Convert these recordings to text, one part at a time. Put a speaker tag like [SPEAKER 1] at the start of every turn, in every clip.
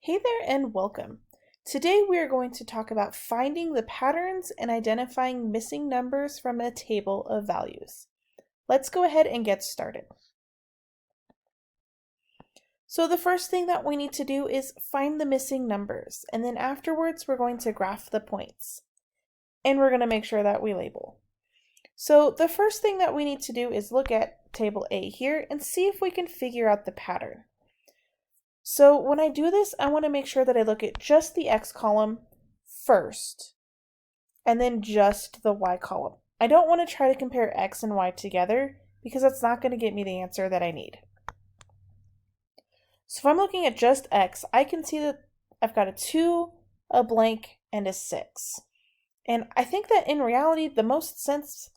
[SPEAKER 1] Hey there and welcome. Today we are going to talk about finding the patterns and identifying missing numbers from a table of values. Let's go ahead and get started. So the first thing that we need to do is find the missing numbers, and then afterwards we're going to graph the points. And we're going to make sure that we label. So the first thing that we need to do is look at table A here and see if we can figure out the pattern. So when I do this, I want to make sure that I look at just the X column first, and then just the Y column. I don't want to try to compare X and Y together because that's not going to get me the answer that I need. So if I'm looking at just X, I can see that I've got a 2, a blank, and a 6. And I think that in reality, the most sense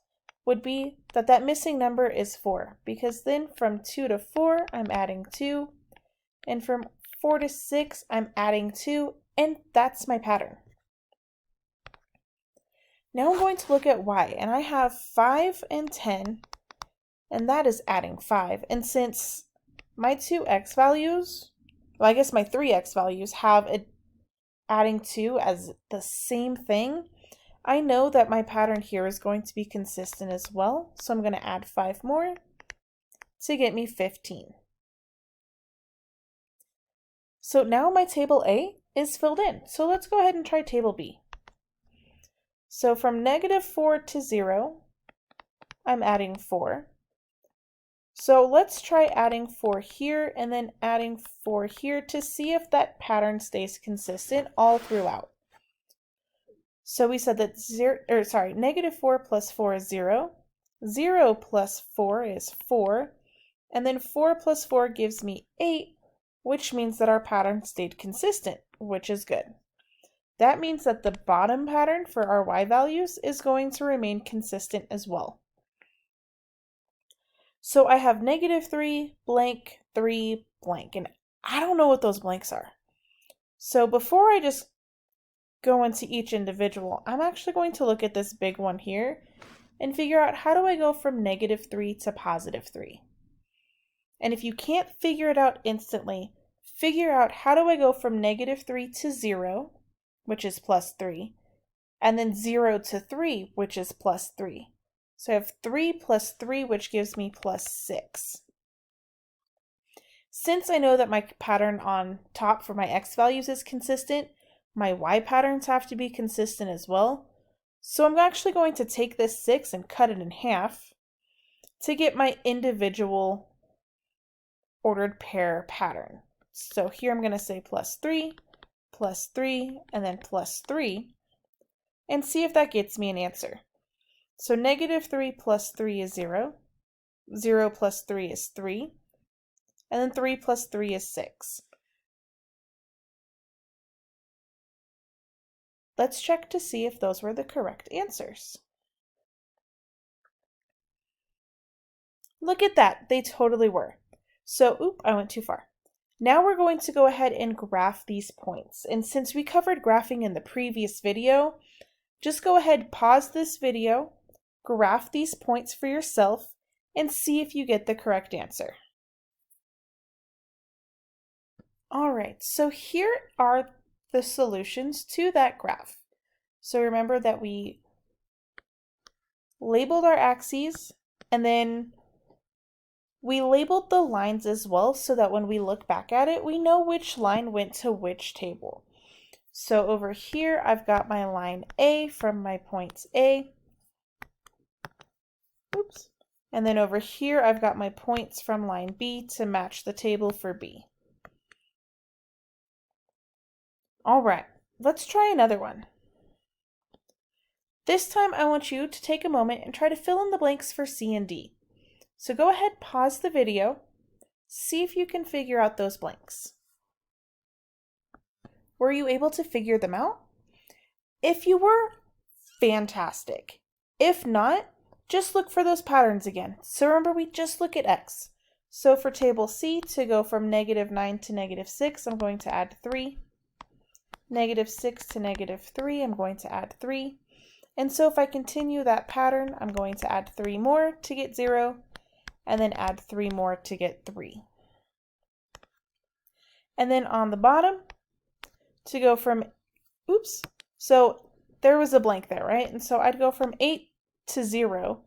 [SPEAKER 1] would be that that missing number is 4, because then from 2 to 4, I'm adding 2. And from 4 to 6, I'm adding 2, and that's my pattern. Now I'm going to look at Y, and I have 5 and 10, and that is adding 5. And since my two X values, well, I guess my three X values have adding 2 as the same thing, I know that my pattern here is going to be consistent as well, so I'm going to add 5 more to get me 15. So now my table A is filled in. So let's go ahead and try table B. So from -4 to 0, I'm adding 4. So let's try adding 4 here and then adding 4 here to see if that pattern stays consistent all throughout. So we said that -4 plus 4 is 0. 0 plus 4 is 4. And then 4 plus 4 gives me 8. Which means that our pattern stayed consistent, which is good. That means that the bottom pattern for our Y values is going to remain consistent as well. So I have -3, blank, 3, blank, and I don't know what those blanks are. So before I just go into each individual, I'm actually going to look at this big one here and figure out how do I go from -3 to +3. And if you can't figure it out instantly, figure out how do I go from -3 to 0, which is +3, and then 0 to 3, which is +3. So I have 3 plus 3, which gives me +6. Since I know that my pattern on top for my X values is consistent, my Y patterns have to be consistent as well. So I'm actually going to take this 6 and cut it in half to get my individual ordered pair pattern. So here I'm going to say +3, and then +3, and see if that gets me an answer. So -3 plus 3 is 0, 0 plus 3 is 3, and then 3 plus 3 is 6. Let's check to see if those were the correct answers. Look at that, they totally were. So, I went too far. Now we're going to go ahead and graph these points. And since we covered graphing in the previous video, just go ahead, pause this video, graph these points for yourself, and see if you get the correct answer. All right, so here are the solutions to that graph. So remember that we labeled our axes, and then we labeled the lines as well so that when we look back at it, we know which line went to which table. So over here, I've got my line A from my points A. Oops. And then over here, I've got my points from line B to match the table for B. All right, let's try another one. This time, I want you to take a moment and try to fill in the blanks for C and D. So go ahead, pause the video, see if you can figure out those blanks. Were you able to figure them out? If you were, fantastic. If not, just look for those patterns again. So remember, we just look at X. So for table C, to go from -9 to -6, I'm going to add 3. -6 to -3, I'm going to add 3. And so if I continue that pattern, I'm going to add 3 more to get 0. And then add 3 more to get 3. And then on the bottom, to go from, oops, so there was a blank there, right? And so I'd go from 8 to 0,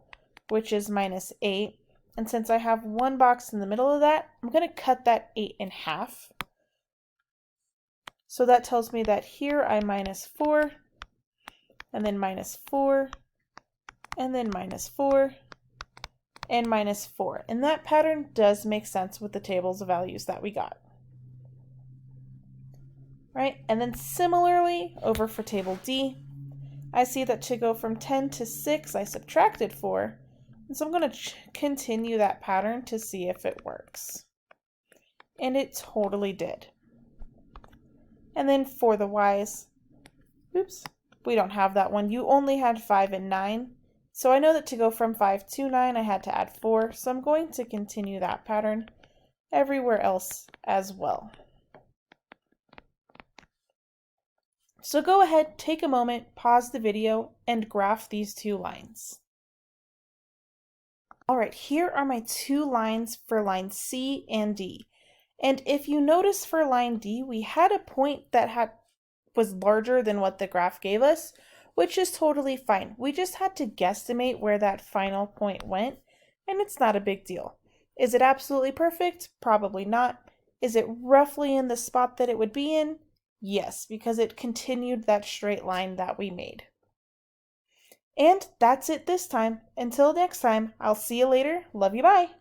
[SPEAKER 1] which is minus 8. And since I have one box in the middle of that, I'm going to cut that 8 in half. So that tells me that here I minus 4, and then minus 4, and then minus 4, and minus 4. And that pattern does make sense with the tables of values that we got. Right? And then similarly, over for table D, I see that to go from 10 to 6, I subtracted 4. And so I'm going to continue that pattern to see if it works. And it totally did. And then for the Y's, oops, we don't have that one. You only had 5 and 9. So I know that to go from 5 to 9, I had to add 4. So I'm going to continue that pattern everywhere else as well. So go ahead, take a moment, pause the video, and graph these two lines. All right, here are my two lines for line C and D. And if you notice for line D, we had a point that was larger than what the graph gave us, which is totally fine. We just had to guesstimate where that final point went, and it's not a big deal. Is it absolutely perfect? Probably not. Is it roughly in the spot that it would be in? Yes, because it continued that straight line that we made. And that's it this time. Until next time, I'll see you later. Love you, bye.